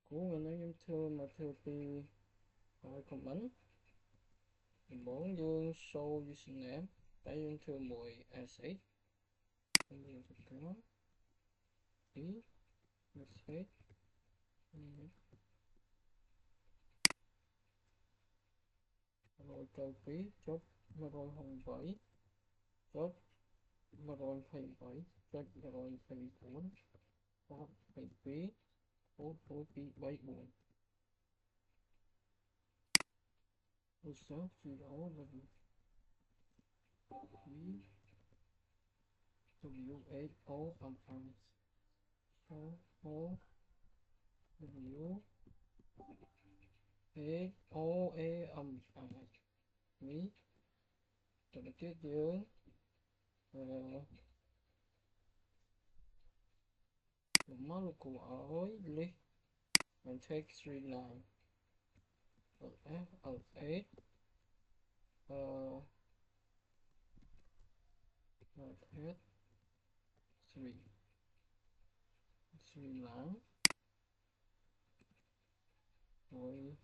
Cú mình nói thưa mà thưa thì comment 4 dương show username tại dương thưa 10 s8 dương thực có ý s8 rồi cơ phí chốt mà rồi hồng vẫy chốt mà rồi thầy vẫy chốt mà rồi thầy cuốn chốt thầy phí chốt phối phí 7 buồn tôi số chỉ đó là phí WHO số số W A O E Mỹ rồi được tiết dưỡng molecule ối lý and take 39 F of 8 hết 3 lãng rồi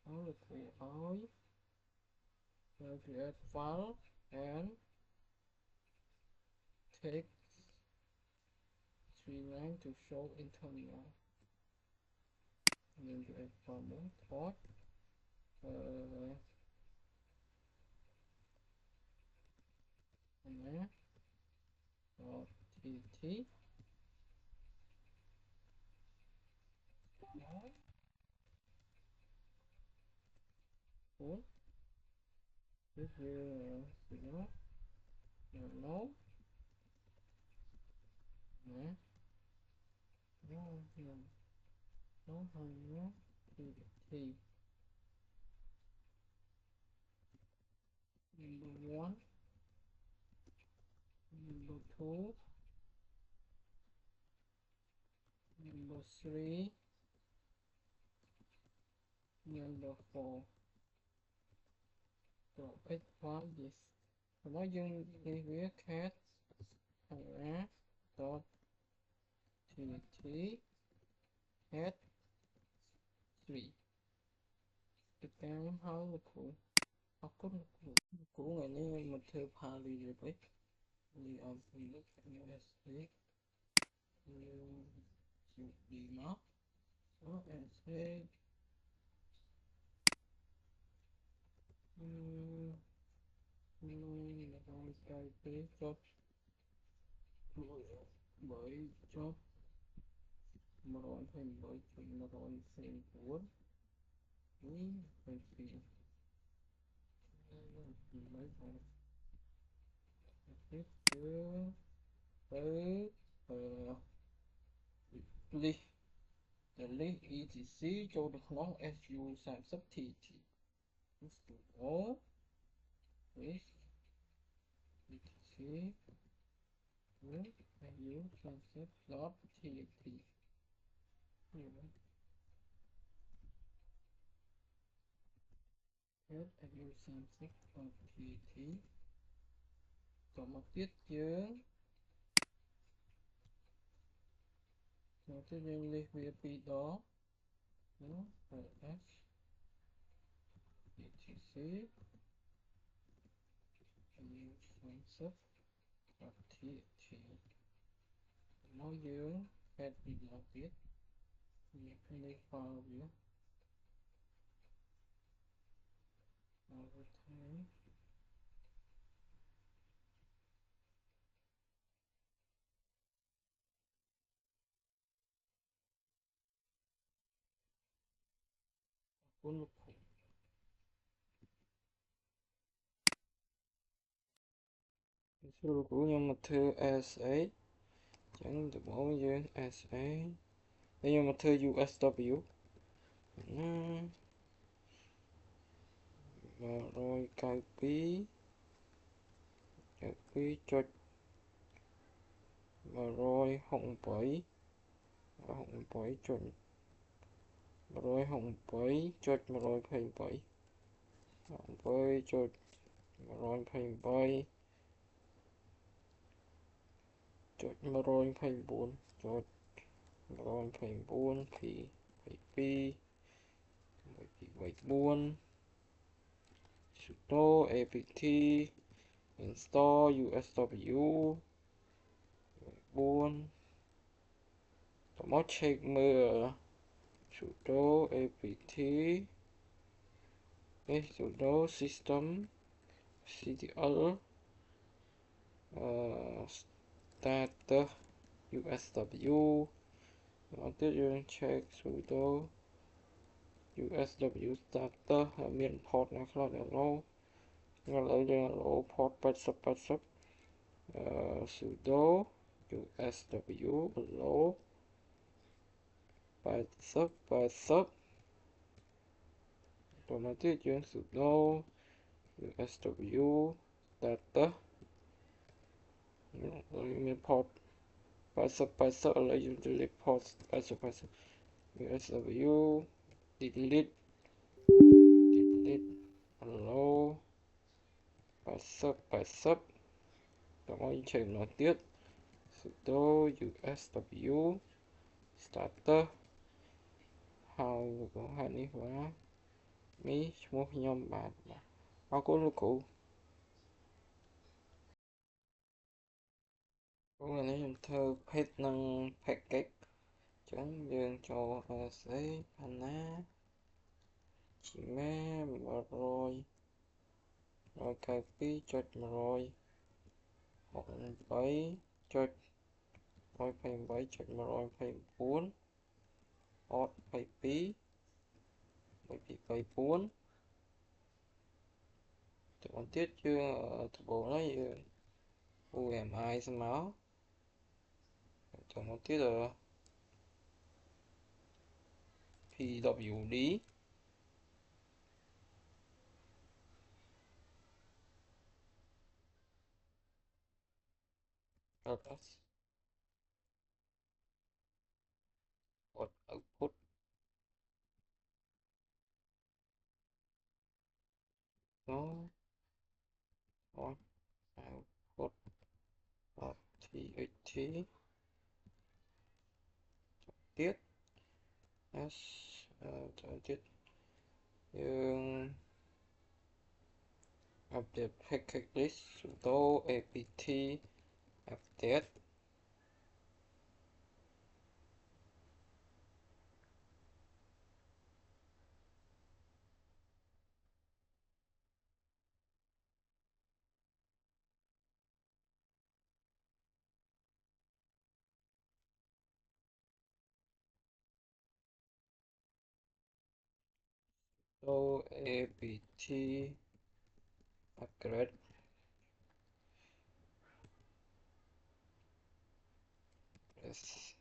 molecule ối create file and take 39 to show internal nên create file muốn thoát nhé rồi thì nói 4 tiếp theo nó nấu nhé nó hơn nhé thì number one number two number three number four rồi ít hóa gì nói dân đi viết hết á dot thì hết 3 cái cam hao của học của ngày nay mình theo Paris rồi đấy đi ở nước USA chịu đi mất đó sẽ rồi cài kế cho bởi cho mà rồi thành bởi chuyện mà rồi thành cuốn với phải thì mấy rồi tiếp chưa tới ly delete etc cho được nó su sản xuất thì có với etc với su sản xuất dot thì hết su sản xuất thì có một tiết chứa nó tự nhiên liệt về đó nó phải s etc sản xuất thì nói dưỡng hết bị là viết những cái này vào viết vào thấy cuốn lục khủng số lục của nhưng mà thư SA chẳng được bảo dưỡng SA đây nhưng mà thư USW và rồi cài phí cho và rồi hồng bảy cho và rồi hồng bảy cho mà rồi phây bảy hồng bảy cho mà rồi phây bảy cho mà rồi phây bốn cho 124 thì 72 74 sudo apt install usw 4 một check mưa sudo apt sudo system ctl status usw nó tiếp dương check sudo usw starter មាន port ណាខ្លះដែលឡូឥឡូវយើងឡូ port 80 sudo uswឡូ80 តមកទៀតយើង sudo usw starter មាន port 80 ឥឡូវយើង delete port 80 usw delete hello 80 តមកយើង check ម្ដងទៀត sudo usw starter ហើយនេះបាទនេះឈ្មោះខ្ញុំបាទអរគុណលោកគ្រូឥឡូវនេះខ្ញុំធ្វើ page និង package អញ្ចឹងយើងចូល SA Pana Gmail 192.168.128.129 Hot 22 1234ទៅបន្តទៀតយើងដំបូងនេះយើង UMI ស្មើទៅមកទៀតPWD ls output nó output txt tiếp s tiếpយើង update package list sudo apt update sudo apt upgrade yes.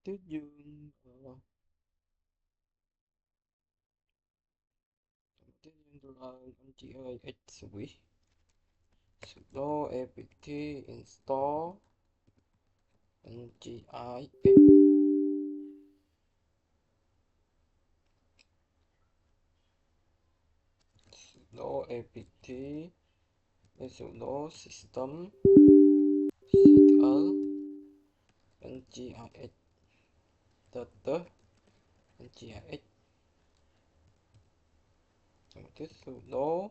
Tiếp dương tiếp dương là anh chị ơi x sudo apt install ngix sudo apt sudo systemctl ngix tờ ngix tiếp sudo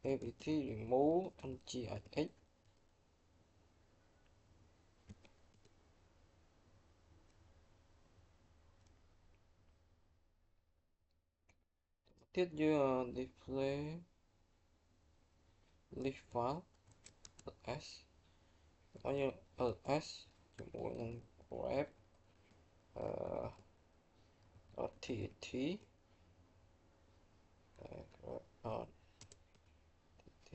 apt remove ngix tiếp dương display list file ls có như lsជាមួយនឹង grep txt txt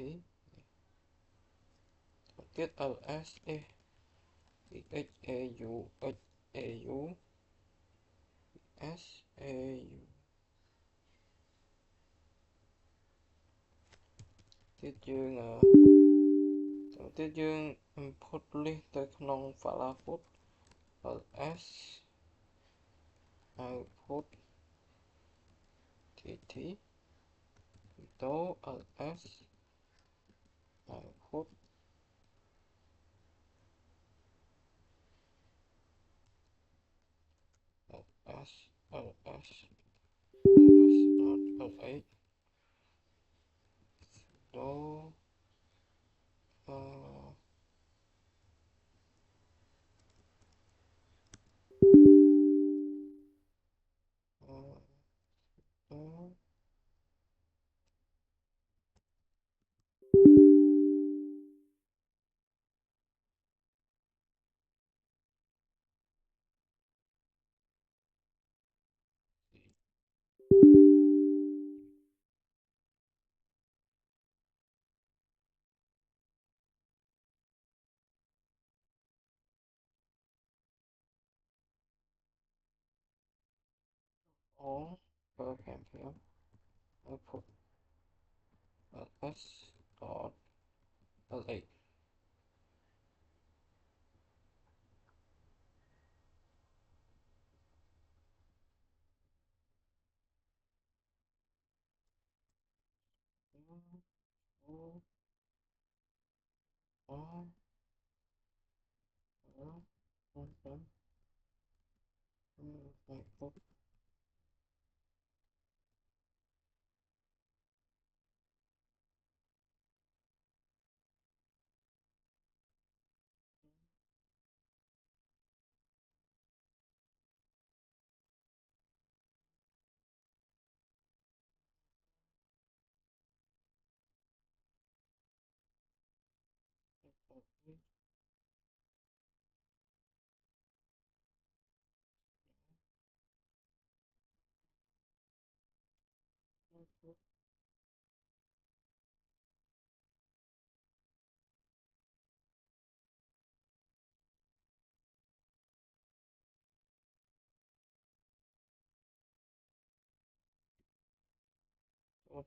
tiếp ls xau xau sau tiếp dương tiếp dương import list ទៅក្នុង file output ls output txt to ls output ls ls ls.l8 to on program field output ls.l8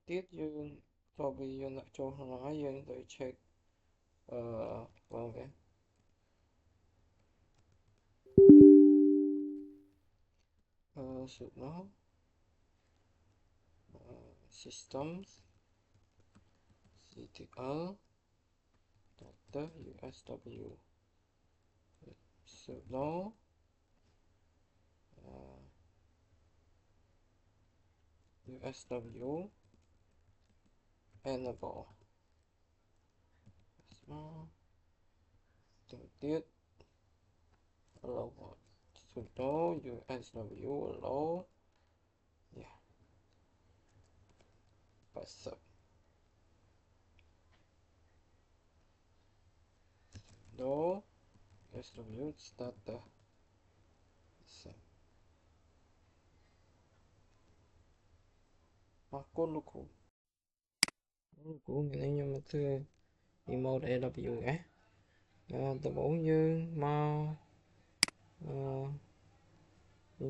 tiếp dương sau khi dương lại cho nói dương tới check vâng vậy sự nó systems ctl usw sự nó usw enable tiểu tiết logo sự đó usw allow yeah passive đó usw starter code local của mình nhưng mà thưa remote AWS Tờ bóng dương màu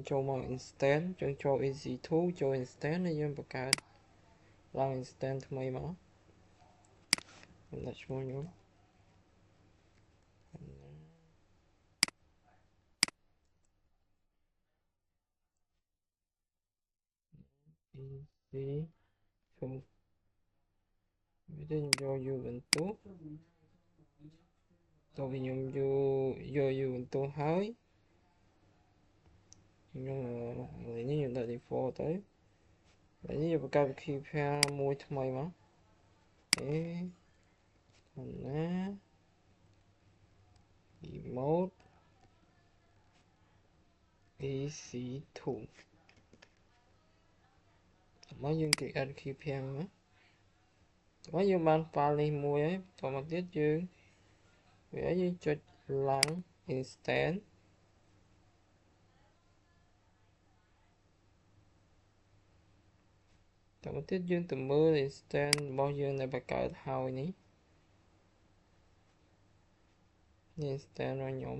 ចូលមក instant យើងចូល easy2 ចូល instant ហើយយើងបង្កើតឡើង instant ថ្មីមកខ្ញុំដាក់ឈ្មោះខ្ញុំ easy ខ្ញុំវាទៅខ្ញុំយក Ubuntu តោះខ្ញុំយក Ubuntu ហើយខ្ញុំឥឡូវនេះខ្ញុំដាក់ default ទៅឥឡូវនេះយើងបង្កើត key pair មួយថ្មីមកណា remote ec2 មកយើងគេ add key pair មកមកយើងបាន file នេះមួយហើយបន្តមកទៀតយើងវាយើងចុចឡើង instant តមកទៀតយើងទៅមើល instant របស់យើងដែលបង្កើតហើយនេះ instant របស់ខ្ញុំ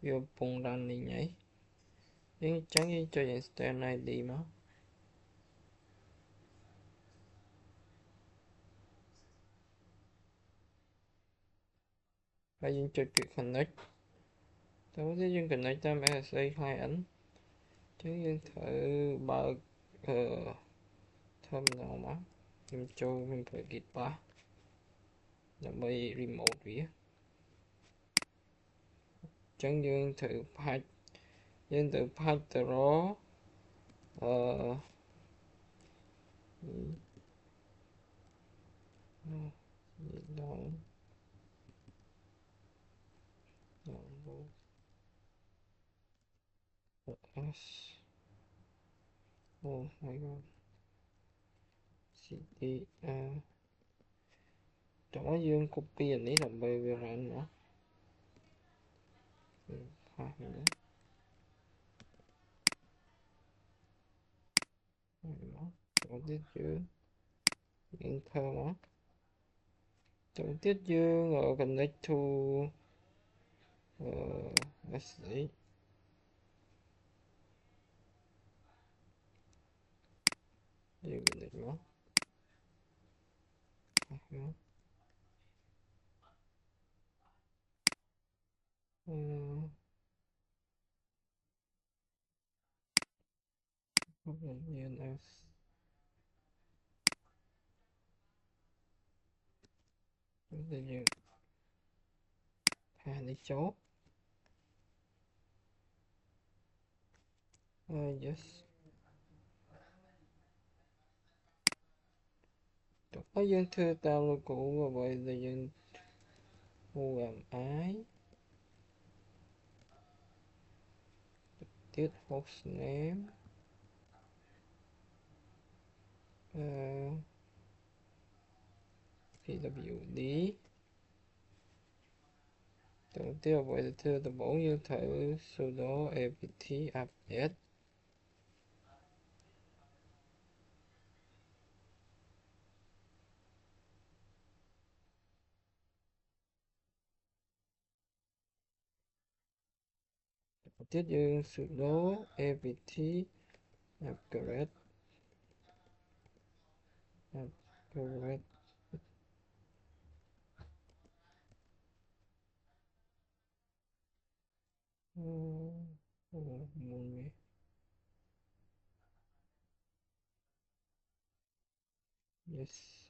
វាកំពុង running ហើយយើងអញ្ចឹងយើងចុច instant id មកហើយយើងចុចពាក្យ connect តមកទៀតយើង connect តាម SSH client អញ្ចឹងយើងត្រូវបើកterminal មកខ្ញុំចូលខ្ញុំប្រើ git bash ដើម្បី remote វាអញ្ចឹងយើងត្រូវផាច់ទៅរកoh my god cd តោះយើង copy អានេះដើម្បីវា run មកផាសនេះមកទៀតយើង enter មកចូលទៀតយើង connect to SSH យើង connect មកDNS យើងផាសនេះចូលyes ទៅយើងធ្វើតាម logo អ្វីដែលយើង OMI ទៀត host name pwd ទៅទៀតអ្វីដែលធ្វើដំបូងយើងត្រូវ sudo apt update ទៀតយើង sudo apt upgrade yes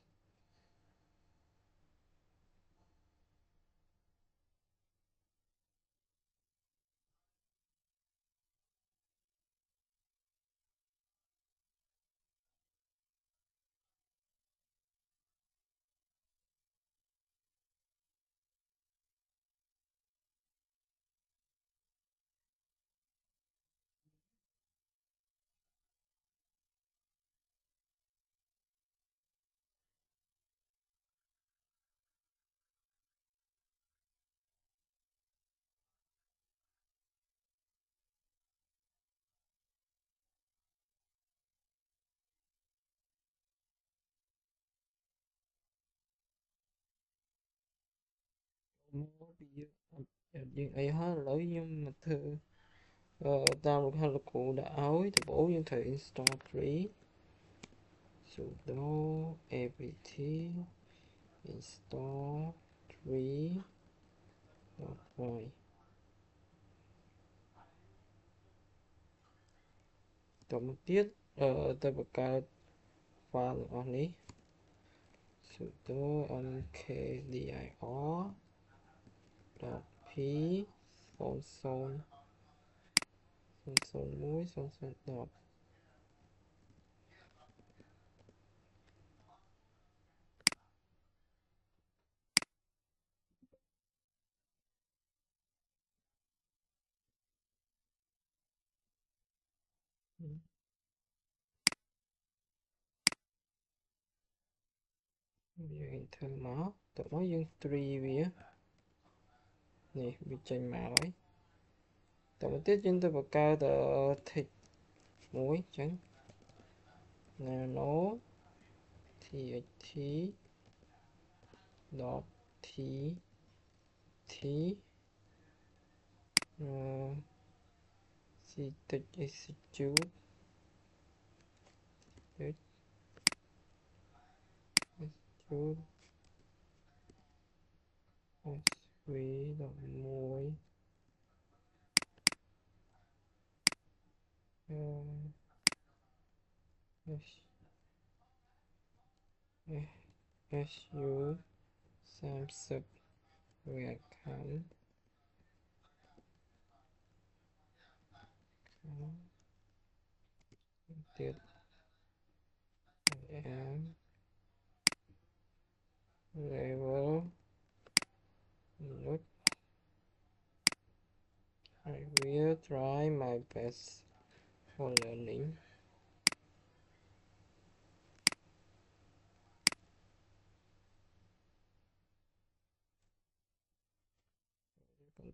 dương ấy hết lỗi nhưng mà thưa download hay là cụ đã ối thì bổ dương thử install free sudo apt install free rồi tổng một tiết tôi bật cao file ở này sudo mkdir dot p son son son son muối son son dot bây giờ mở tụi nó dương 3 vía nè bị chênh mã đấy tụi một tiết trên tôi bật cao tờ thịt muối trắng nano tht dot t Ctech execute execute sv dot muối su 30 React khám tiết am level note I will try my best for learning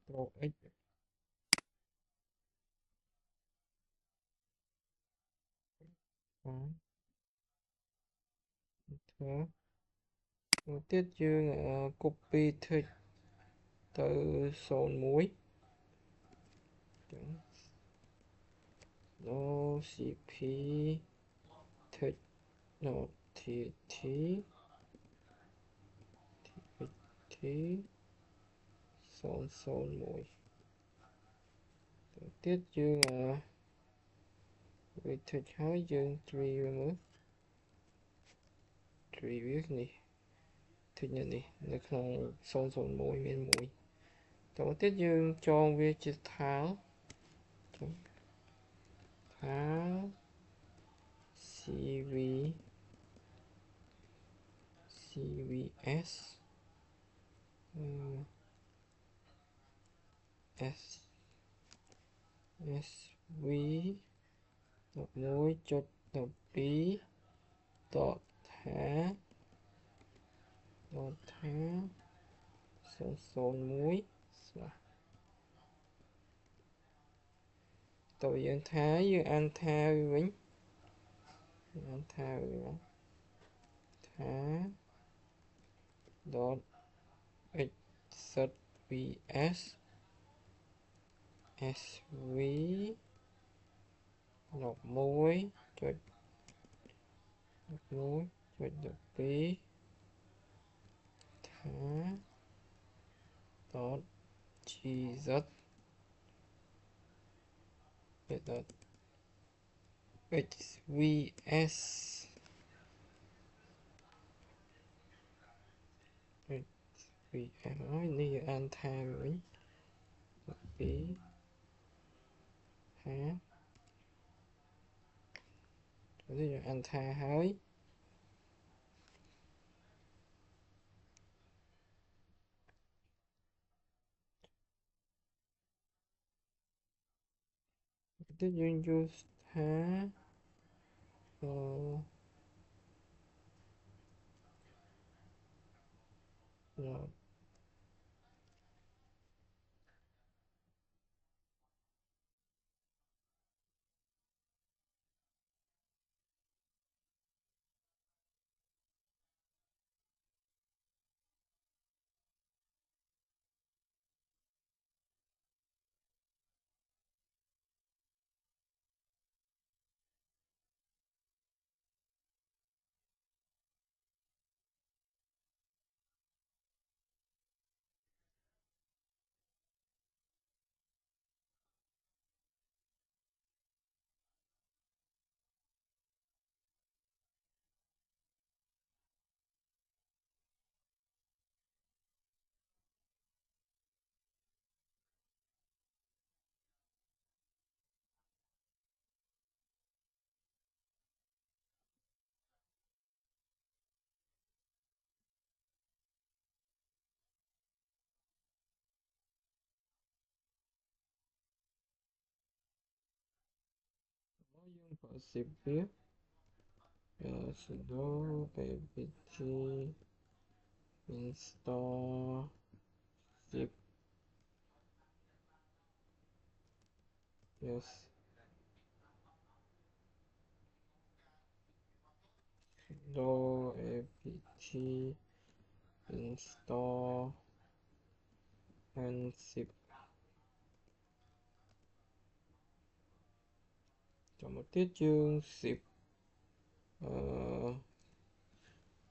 Ctrl X đó. Thế. Tiết dương copy từ son muối no cp thịt no tt son son muối tiết dương vì thịt hái dương 3 nữa 3 viết này thịt này nó không son son muối miên muối tổng tiết dương cho việc chỉ tháo tháo cv cvs s sv một muối chốt một bí dot thả son son muối tôi dân thái với anh tha với anh tha với thả dot exit vs sv một muối cho một muối cho được bí thả dot gz dot hvs vì nói như anh tha với bí thả rồi anh tha hới tức duyên vô thả rồi có zip viết sudo apt install zip. Yes, sudo apt install and zip. Chọn một tiết chương zip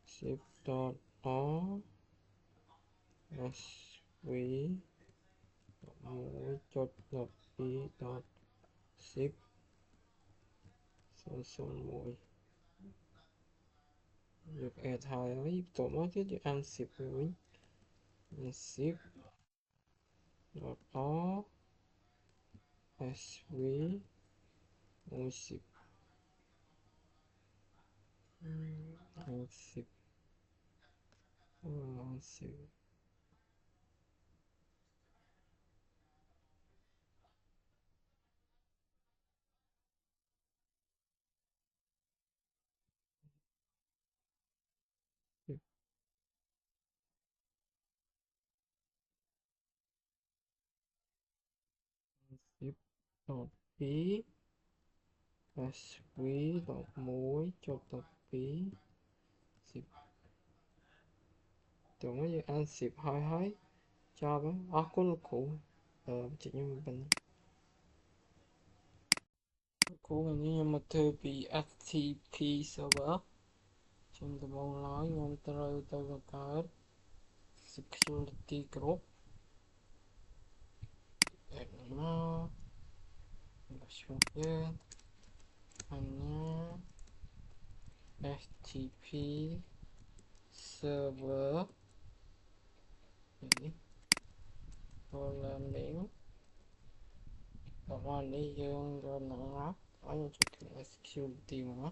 zip dot nó sv mũi chốt lập ý dot zip son mũi được thay ấy tổ mới tiết được ăn zip mũi zip dot nó sv mũi zip zip zip zip dot phí sv dot mũi chốt lập phí zip tổ mới được ăn zip hai cho với cũng cụ chỉ như mình của mình nhưng mà thư bị FTP server trong tờ bóng nói nhưng tôi vào cái security group để nó xuống dưới anh FTP server ini rồi miếng còn đi dương rồi nó có những chút security mà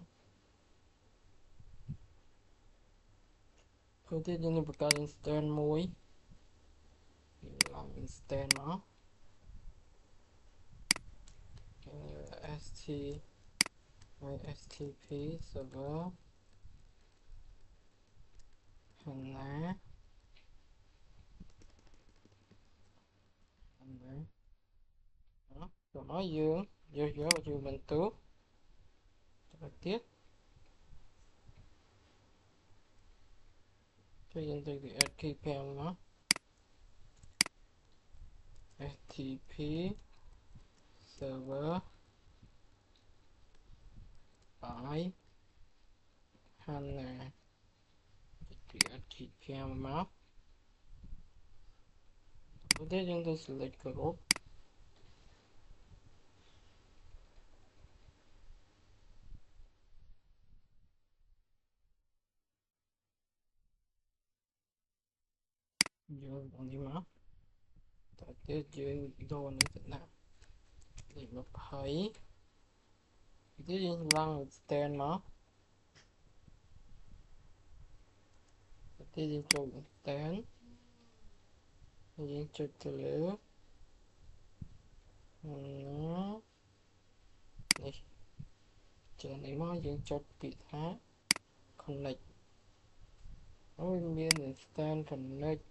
không thể như một cái instant mối làm instant nó st stp server hình lá hình đấy đó rồi nói dương vô vô dương mình tước trực tiếp cho dân từ FTP nó FTP server phải hành là FTP map có thể dân từ select group vô bằng đi map tại thế dương đồ nữa thật nào để mà thấy thế dân lăng stand map thế dân cho stand dân cho từ lửa nó này chờ này mà dân cho bị thá connect nó bên stand connect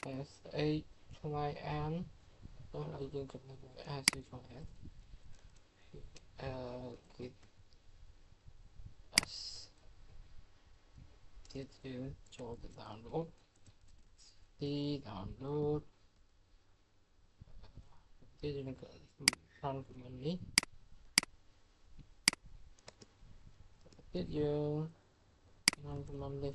as a client đó là dân connect as a client git as tiếp theo cho cái download đi download tiếp theo run của mình đi tiếp theo run của mình đi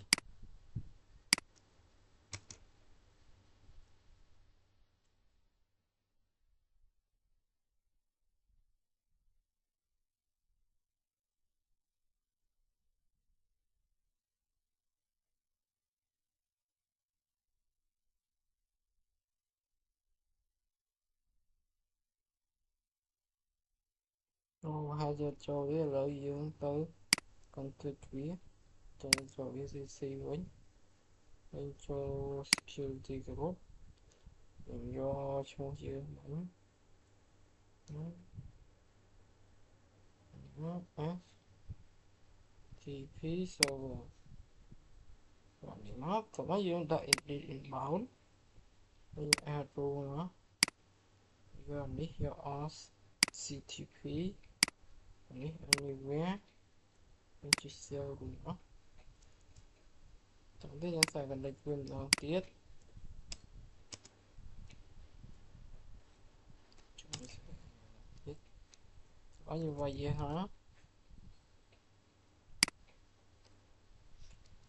hai giờ cho cái lợi dụng tới còn thực viết trong cho VCC với bên cho security group mình do cho chữ bấm FTP server. Còn thì nó có bao nhiêu đợi đi inbound. Bây giờ add rule nó. Giờ ní your CTP. Ní anywhere. Mình chỉ sell rule nó. Chẳng biết nó xài gần lịch quyền nào tiết. Có như vậy hả?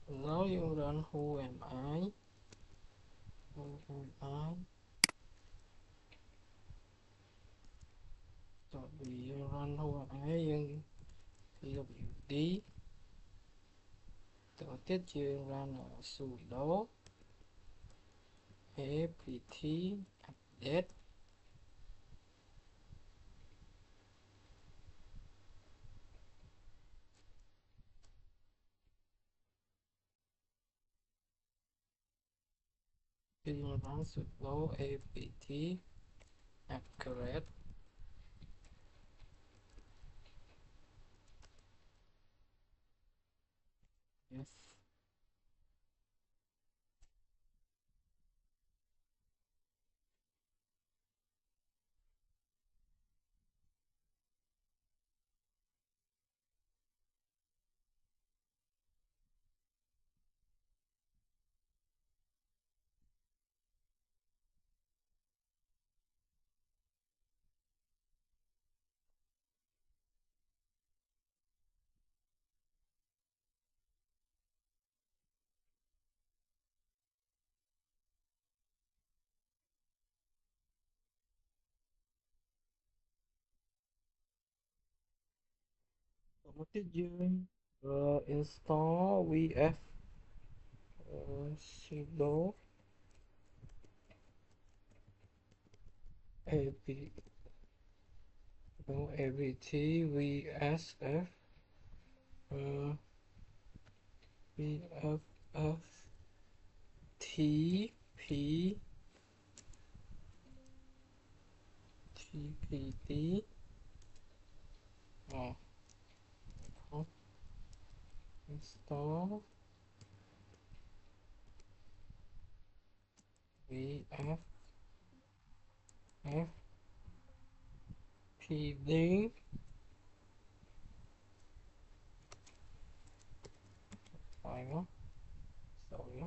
Hello, you run who am I? Who am I? Rồi bị run who am I nhưng PWD. Tổ tiết chuyên run ở sudo apt update. Chuyên run sudo apt upgrade. Yes. Một tiết dương install vf sudo apt apt vsf vff tp tpt install vf fpd phải không? Rồi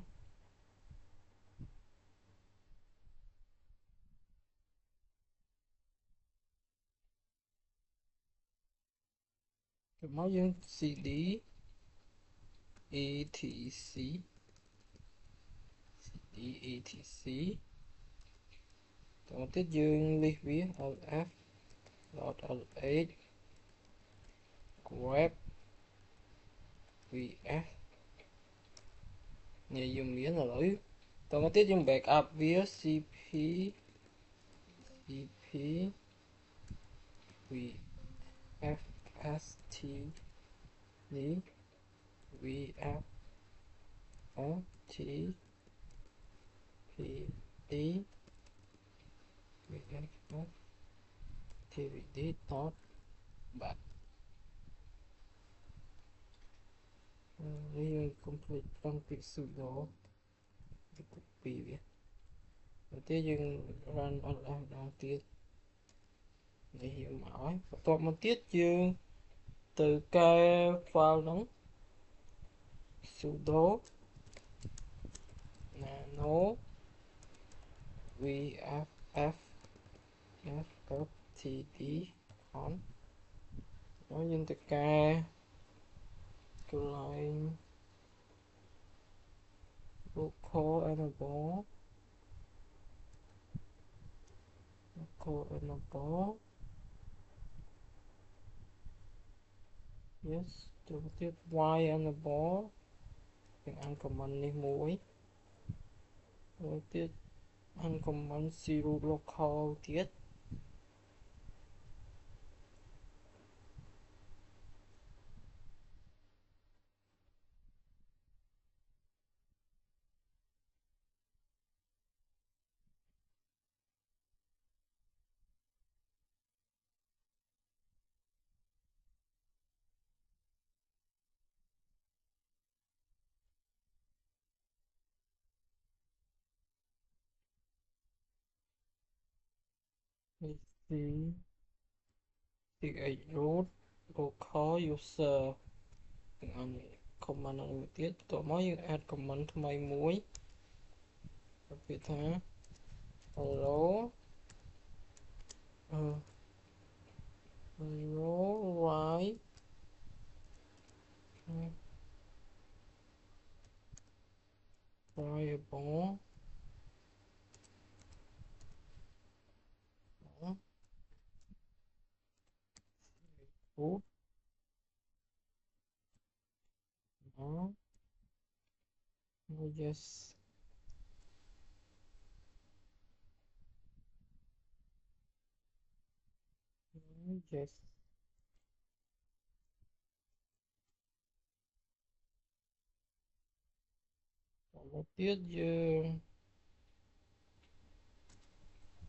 cái máu dương cd etc etc tổng tiết dương liệt viết lf .lh grep vf nhà dùng miếng là lỗi tổng tiết dùng backup viết cp cp vfst lý vf ft pd vf tvd tốt bạn riêng complete trong việc sử dụng copy viết đầu tiên dừng run online đầu tiên để hiểu mỏi và toàn một tiết dương từ cái file nóng sudo nano vff fftd con nó dân từ cái client local enable yes đầu tiên y enable những ăn command này muối đầu tiên ăn command zero local tiết PC ch root local user អាន comment មួយទៀតតមកយើង add comment ថ្មីមួយពាក្យថា hello hello right variable root đó yes yes còn một tiết dương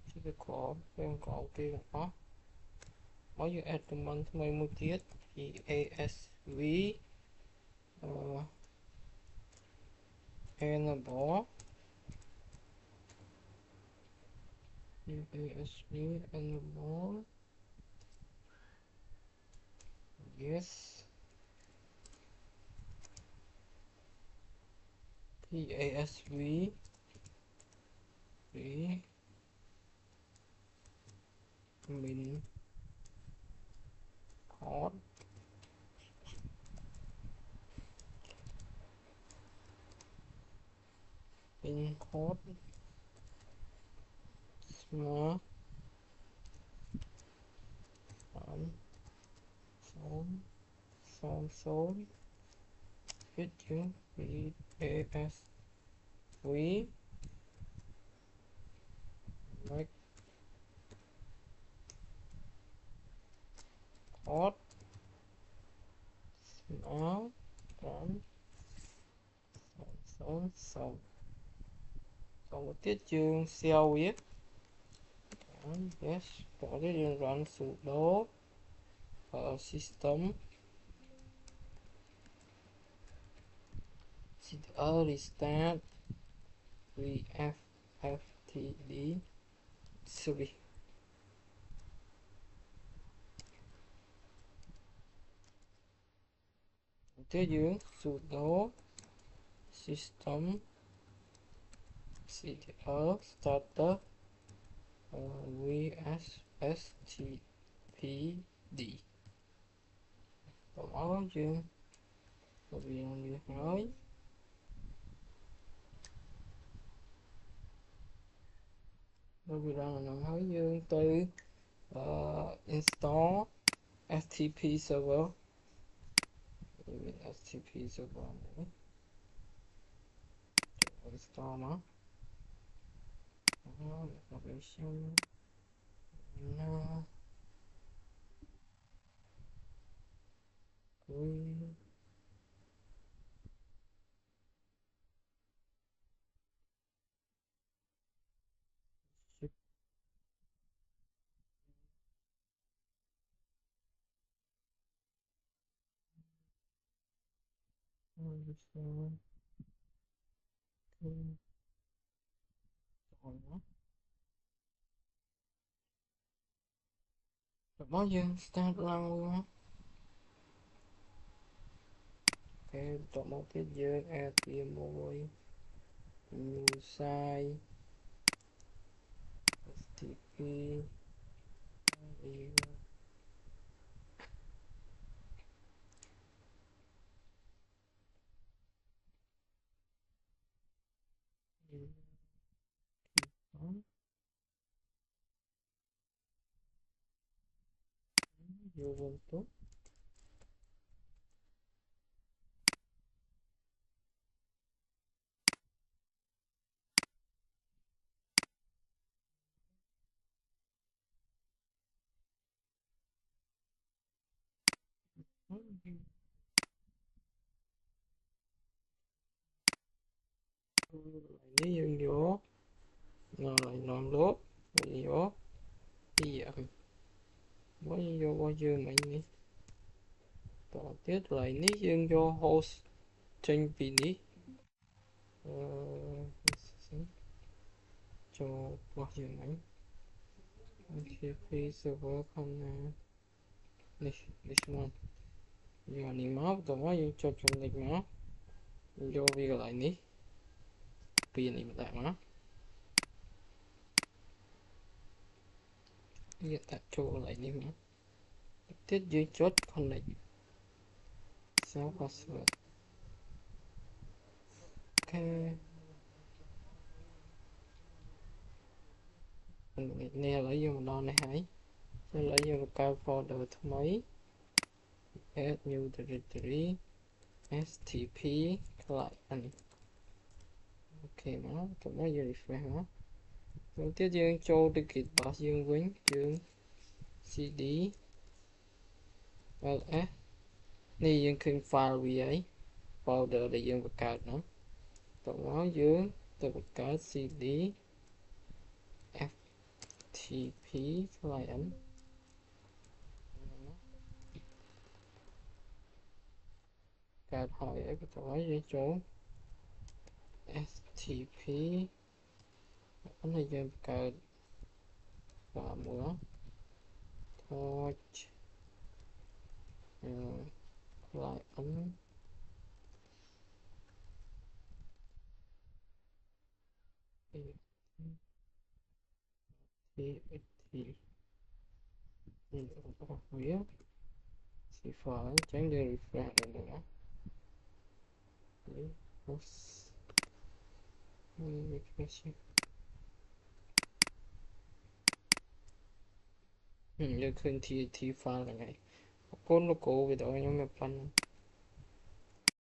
chỉ được có em có ok đó mới vừa add comment mấy một tiết thì asv enable asv enable yes pasv vì mình hot mình hot smart số số viết chữ VAS quý make hot smart còn số còn một tiết chương SEO viết yes có cái liên run sudo system restart vfftd sorry tiếp dưới sudo system ctr starter vsstpd đó chưa bởi vì như nói bởi vì đang là nói dương từ install stp server stp server nữa install nó operation no we ship rồi nó bao giờ start run luôn á cái chọn một tiết dương add thêm môi new site stp vô vân tốt lấy dương vô rồi lại làm lốt rồi vô bây giờ mới vô bao nhiêu mày nhỉต่อ tiếp lại ní dương vô host trên pin ní cho bao nhiêu mày HTTP server con this one giờ này máu tụi nó cho trong này máu vô vi lại ní pin này tại máu hiện tại cho lại ní máu tiết dưới chốt con này sao password ok nè lấy vô một đòn này hãy lấy vô một cái folder thứ mấy add new directory stp client ok nó tụi nó vô refresh nó đầu tiên dương cho được kịch bảo dương vĩnh dương cd ls này dương khinh file vì ấy folder để dương vật card nữa tụi nó dương từ vật card cd ftp client card hỏi ấy tụi nó dưới chỗ stp nó là dương card và múa torch client thì phía thì phải tránh đi refresh này nữa refresh giờขึ้นทีไฟล์ยังไงโค้ดโลโก้ไปต่อยังไม่ปัน